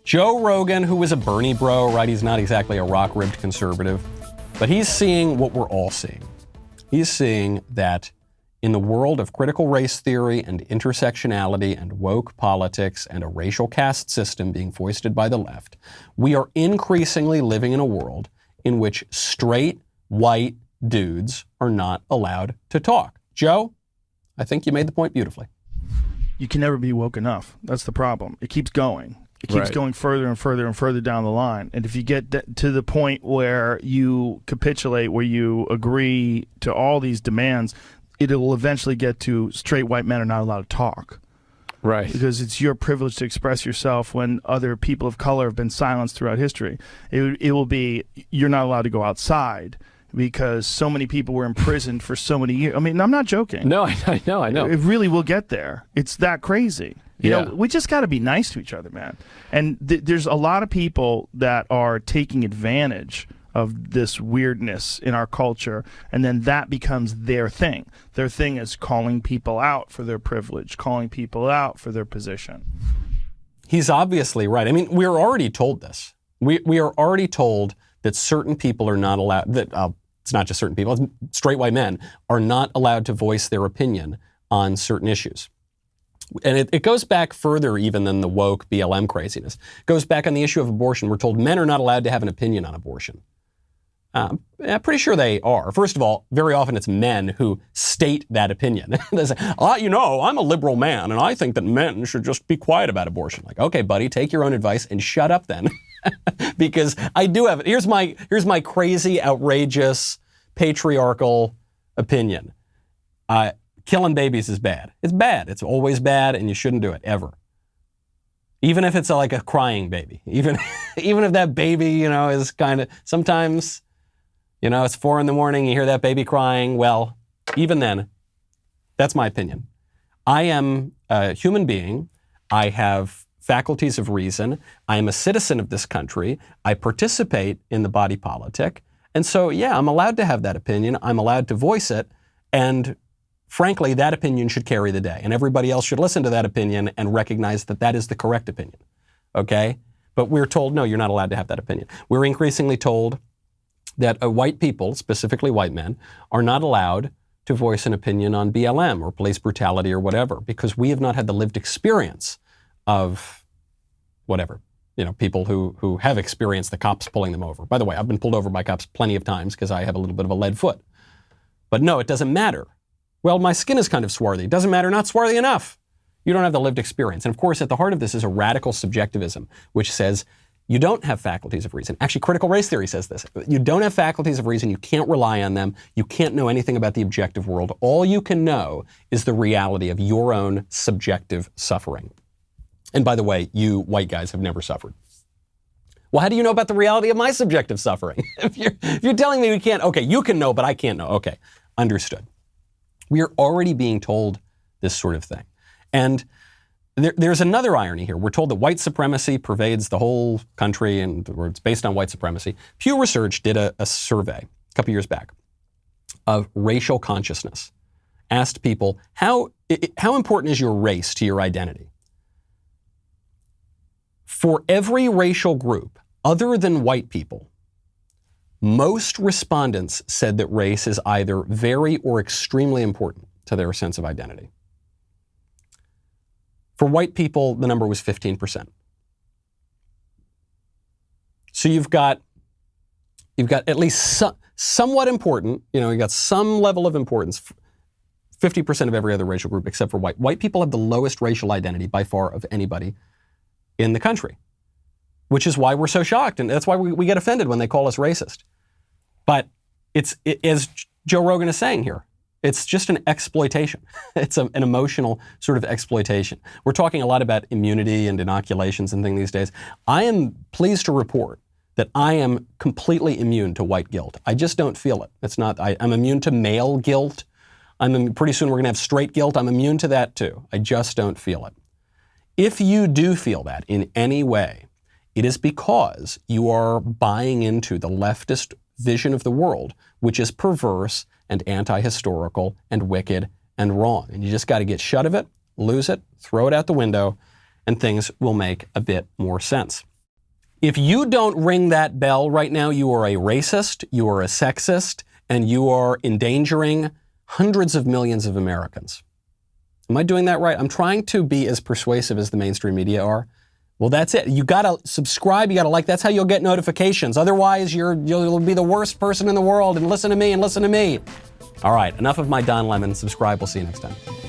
Joe Rogan, who was a Bernie bro, right? He's not exactly a rock-ribbed conservative, but he's seeing what we're all seeing. He's seeing that in the world of critical race theory and intersectionality and woke politics and a racial caste system being foisted by the left, we are increasingly living in a world in which straight, white dudes are not allowed to talk. Joe, I think you made the point beautifully. You can never be woke enough. That's the problem. It keeps going. It keeps going further and further and further down the line. And if you get to the point where you capitulate, where you agree to all these demands, it will eventually get to straight white men are not allowed to talk. Right. Because it's your privilege to express yourself when other people of color have been silenced throughout history. It will be, you're not allowed to go outside because so many people were imprisoned for so many years. I mean, I'm not joking. No, I know. It really will get there. It's that crazy. You know, we just got to be nice to each other, man. And there's a lot of people that are taking advantage of this weirdness in our culture, and then that becomes their thing. Their thing is calling people out for their privilege, calling people out for their position. He's obviously right. I mean, we're already told this. We are already told that certain people are not allowed, that it's not just certain people, straight white men are not allowed to voice their opinion on certain issues. And it goes back further even than the woke BLM craziness. It goes back on the issue of abortion. We're told men are not allowed to have an opinion on abortion. I'm pretty sure they are. First of all, very often it's men who state that opinion. They say, I'm a liberal man, and I think that men should just be quiet about abortion. Like, okay, buddy, take your own advice and shut up then. Because I do have, here's my crazy, outrageous, patriarchal opinion. Killing babies is bad. It's bad. It's always bad, and you shouldn't do it, ever. Even if it's like a crying baby. Even if that baby, is kind of, sometimes, it's 4 a.m, you hear that baby crying. Well, even then, that's my opinion. I am a human being. I have faculties of reason. I am a citizen of this country. I participate in the body politic. And so, yeah, I'm allowed to have that opinion. I'm allowed to voice it. And frankly, that opinion should carry the day. And everybody else should listen to that opinion and recognize that that is the correct opinion. Okay? But we're told, no, you're not allowed to have that opinion. We're increasingly told that white people, specifically white men, are not allowed to voice an opinion on BLM or police brutality or whatever, because we have not had the lived experience of whatever, people who have experienced the cops pulling them over. By the way, I've been pulled over by cops plenty of times because I have a little bit of a lead foot. But no, it doesn't matter. Well, my skin is kind of swarthy. It doesn't matter, not swarthy enough. You don't have the lived experience. And of course, at the heart of this is a radical subjectivism, which says you don't have faculties of reason. Actually, critical race theory says this. You don't have faculties of reason. You can't rely on them. You can't know anything about the objective world. All you can know is the reality of your own subjective suffering. And by the way, you white guys have never suffered. Well, how do you know about the reality of my subjective suffering? If you're telling me we can't, okay, you can know, but I can't know. Okay, understood. We are already being told this sort of thing. And there's another irony here. We're told that white supremacy pervades the whole country and it's based on white supremacy. Pew Research did a survey a couple years back of racial consciousness. Asked people, how important is your race to your identity? For every racial group other than white people, most respondents said that race is either very or extremely important to their sense of identity. For white people, the number was 15%. So you've got at least somewhat important, you've got some level of importance, 50% of every other racial group except for white. White people have the lowest racial identity by far of anybody in the country, which is why we're so shocked. And that's why we get offended when they call us racist. But as Joe Rogan is saying here, it's just an exploitation. It's an emotional sort of exploitation. We're talking a lot about immunity and inoculations and things these days. I am pleased to report that I am completely immune to white guilt. I just don't feel it. It's not, I'm immune to male guilt. Pretty soon we're gonna have straight guilt. I'm immune to that too. I just don't feel it. If you do feel that in any way, it is because you are buying into the leftist vision of the world, which is perverse and anti-historical and wicked and wrong. And you just got to get shut of it, lose it, throw it out the window, and things will make a bit more sense. If you don't ring that bell right now, you are a racist, you are a sexist, and you are endangering hundreds of millions of Americans. Am I doing that right? I'm trying to be as persuasive as the mainstream media are. Well, that's it. You got to subscribe. You got to like. That's how you'll get notifications. Otherwise, you'll be the worst person in the world. And listen to me and listen to me. All right, enough of my Don Lemon. Subscribe. We'll see you next time.